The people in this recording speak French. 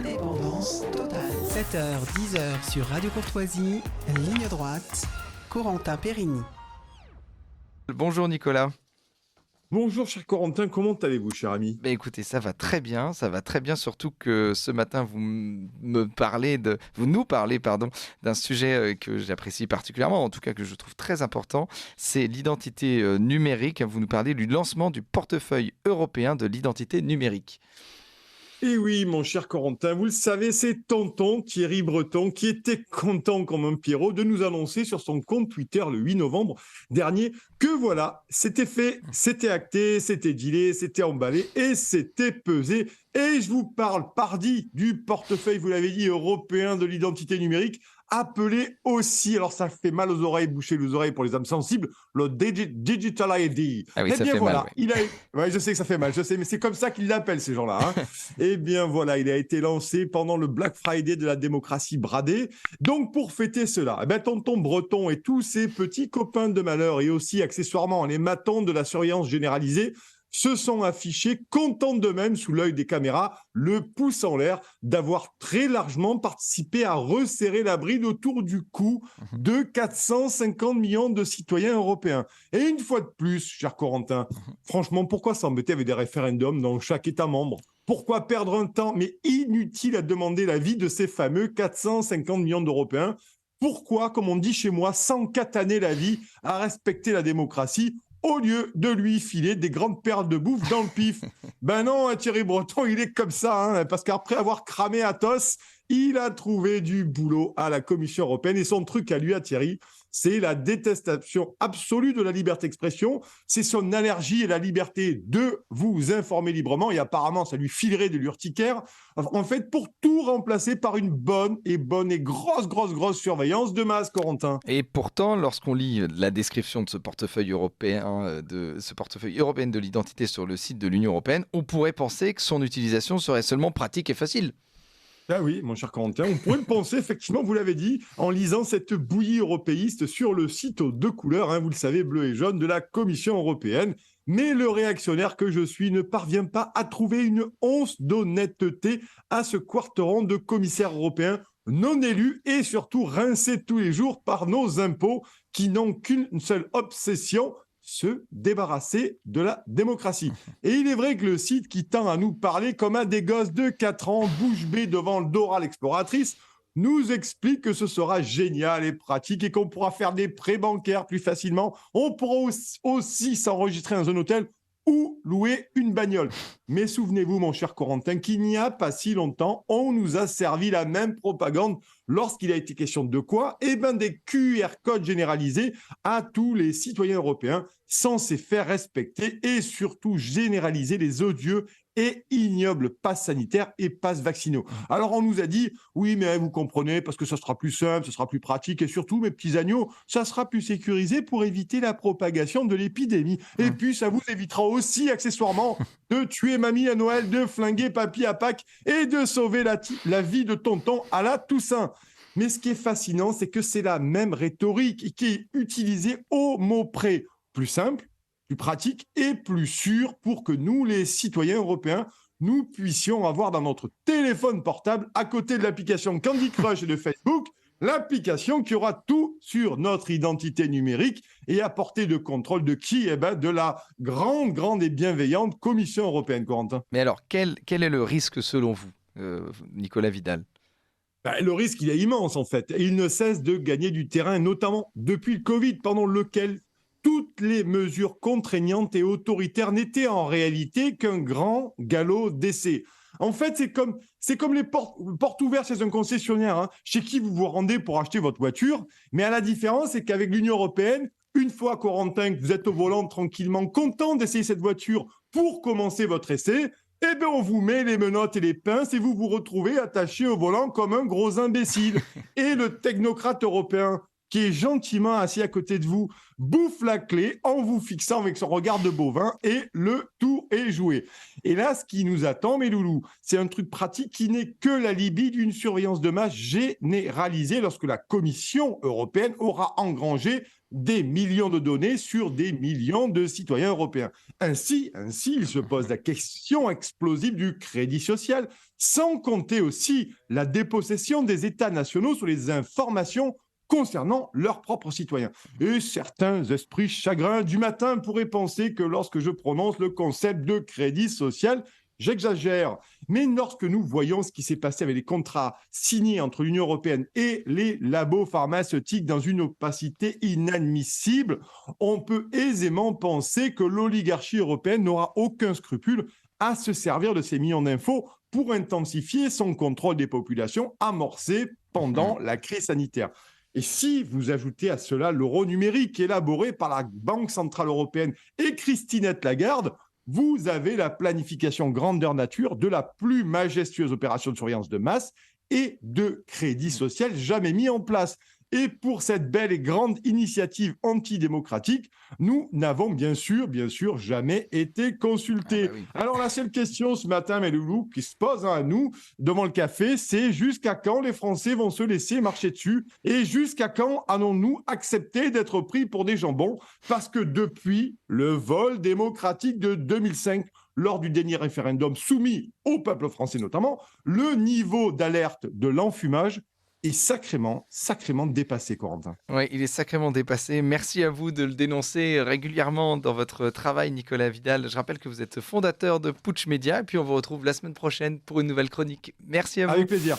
Indépendance totale. 7h, 10h sur Radio Courtoisie, ligne droite, Corentin Périni. Bonjour Nicolas. Bonjour cher Corentin, comment allez-vous cher ami ? Écoutez, ça va très bien, surtout que ce matin vous nous parlez d'un sujet que j'apprécie particulièrement, en tout cas que je trouve très important, c'est l'identité numérique. Vous nous parlez du lancement du portefeuille européen de l'identité numérique. Et oui, mon cher Corentin, vous le savez, c'est tonton Thierry Breton qui était content comme un Pierrot de nous annoncer sur son compte Twitter le 8 novembre dernier que voilà, c'était fait, c'était acté, c'était dealé, c'était emballé et c'était pesé. Et je vous parle, pardi, du portefeuille, vous l'avez dit, européen de l'identité numérique, appelé aussi, alors ça fait mal aux oreilles, boucher les oreilles pour les âmes sensibles, le Digital ID. Ah oui, ça fait voilà, mal. Oui. Ouais, je sais que ça fait mal, je sais, mais c'est comme ça qu'ils l'appellent ces gens-là. Hein. Eh bien voilà, il a été lancé pendant le Black Friday de la démocratie bradée. Donc pour fêter cela, tonton Breton et tous ses petits copains de malheur et aussi accessoirement les matons de la surveillance généralisée se sont affichés, contents d'eux-mêmes sous l'œil des caméras, le pouce en l'air, d'avoir très largement participé à resserrer la bride autour du cou de 450 millions de citoyens européens. Et une fois de plus, cher Corentin, franchement, pourquoi s'embêter avec des référendums dans chaque État membre ? Pourquoi perdre un temps, mais inutile, à demander l'avis de ces fameux 450 millions d'Européens ? Pourquoi, comme on dit chez moi, s'encataner la vie à respecter la démocratie au lieu de lui filer des grandes perles de bouffe dans le pif? Ben non, Thierry Breton, il est comme ça, hein, parce qu'après avoir cramé Athos, il a trouvé du boulot à la Commission européenne. Et son truc à lui, à Thierry, c'est la détestation absolue de la liberté d'expression. C'est son allergie à la liberté de vous informer librement. Et apparemment, ça lui filerait de l'urticaire. En fait, pour tout remplacer par une bonne et grosse surveillance de masse, Corentin. Et pourtant, lorsqu'on lit la description de ce portefeuille européen, de l'identité sur le site de l'Union européenne, on pourrait penser que son utilisation serait seulement pratique et facile. Ah oui, mon cher Corentin, on pourrait le penser, effectivement, vous l'avez dit, en lisant cette bouillie européiste sur le site aux deux couleurs, hein, vous le savez, bleu et jaune, de la Commission européenne. Mais le réactionnaire que je suis ne parvient pas à trouver une once d'honnêteté à ce quarteron de commissaires européens non élus et surtout rincés tous les jours par nos impôts qui n'ont qu'une seule obsession, se débarrasser de la démocratie. Et il est vrai que le site qui tend à nous parler comme un des gosses de 4 ans, bouche bée devant le Dora l'exploratrice, nous explique que ce sera génial et pratique et qu'on pourra faire des prêts bancaires plus facilement. On pourra aussi s'enregistrer dans un hôtel ou louer une bagnole. Mais souvenez-vous, mon cher Corentin, qu'il n'y a pas si longtemps, on nous a servi la même propagande lorsqu'il a été question de quoi ? Eh bien, des QR codes généralisés à tous les citoyens européens, censés faire respecter et surtout généraliser les odieux et ignobles passes sanitaires et passes vaccinaux. Alors, on nous a dit, oui, mais vous comprenez, parce que ça sera plus simple, ça sera plus pratique, et surtout, mes petits agneaux, ça sera plus sécurisé pour éviter la propagation de l'épidémie. Et puis, ça vous évitera aussi, accessoirement, de tuer mamie à Noël, de flinguer papy à Pâques et de sauver la vie de tonton à la Toussaint. Mais ce qui est fascinant, c'est que c'est la même rhétorique qui est utilisée au mot près. Plus simple, plus pratique et plus sûr pour que nous, les citoyens européens, nous puissions avoir dans notre téléphone portable, à côté de l'application Candy Crush et de Facebook, l'application qui aura tout sur notre identité numérique et à portée de contrôle de qui ? Eh ben, de la grande et bienveillante Commission européenne, Corentin. Mais alors, quel est le risque selon vous, Nicolas Vidal ? Le risque, il est immense en fait. Et il ne cesse de gagner du terrain, notamment depuis le Covid, pendant lequel toutes les mesures contraignantes et autoritaires n'étaient en réalité qu'un grand galop d'essai. En fait, c'est comme les portes ouvertes chez un concessionnaire, hein, chez qui vous vous rendez pour acheter votre voiture. Mais à la différence, c'est qu'avec l'Union européenne, une fois, Corentin, que vous êtes au volant tranquillement, content d'essayer cette voiture pour commencer votre essai, eh bien, on vous met les menottes et les pinces et vous vous retrouvez attaché au volant comme un gros imbécile. Et le technocrate européen qui est gentiment assis à côté de vous, bouffe la clé en vous fixant avec son regard de bovin et le tour est joué. Et là, ce qui nous attend, mes loulous, c'est un truc pratique qui n'est que l'alibi d'une surveillance de masse généralisée lorsque la Commission européenne aura engrangé des millions de données sur des millions de citoyens européens. Ainsi, il se pose la question explosive du crédit social, sans compter aussi la dépossession des États nationaux sur les informations concernant leurs propres citoyens. Et certains esprits chagrins du matin pourraient penser que lorsque je prononce le concept de crédit social, j'exagère. Mais lorsque nous voyons ce qui s'est passé avec les contrats signés entre l'Union européenne et les labos pharmaceutiques dans une opacité inadmissible, on peut aisément penser que l'oligarchie européenne n'aura aucun scrupule à se servir de ces millions d'infos pour intensifier son contrôle des populations amorcé pendant la crise sanitaire. Et si vous ajoutez à cela l'euro numérique élaboré par la Banque centrale européenne et Christinette Lagarde, vous avez la planification grandeur nature de la plus majestueuse opération de surveillance de masse et de crédit social jamais mis en place. Et pour cette belle et grande initiative antidémocratique, nous n'avons bien sûr jamais été consultés. Ah bah oui. Alors la seule question ce matin, mes loulous, qui se pose à nous devant le café, c'est jusqu'à quand les Français vont se laisser marcher dessus et jusqu'à quand allons-nous accepter d'être pris pour des jambons? Parce que depuis le vol démocratique de 2005, lors du dernier référendum soumis au peuple français notamment, le niveau d'alerte de l'enfumage est sacrément dépassé, Corentin. Oui, il est sacrément dépassé. Merci à vous de le dénoncer régulièrement dans votre travail, Nicolas Vidal. Je rappelle que vous êtes fondateur de Putsch Média et puis on vous retrouve la semaine prochaine pour une nouvelle chronique. Merci à vous. Avec plaisir.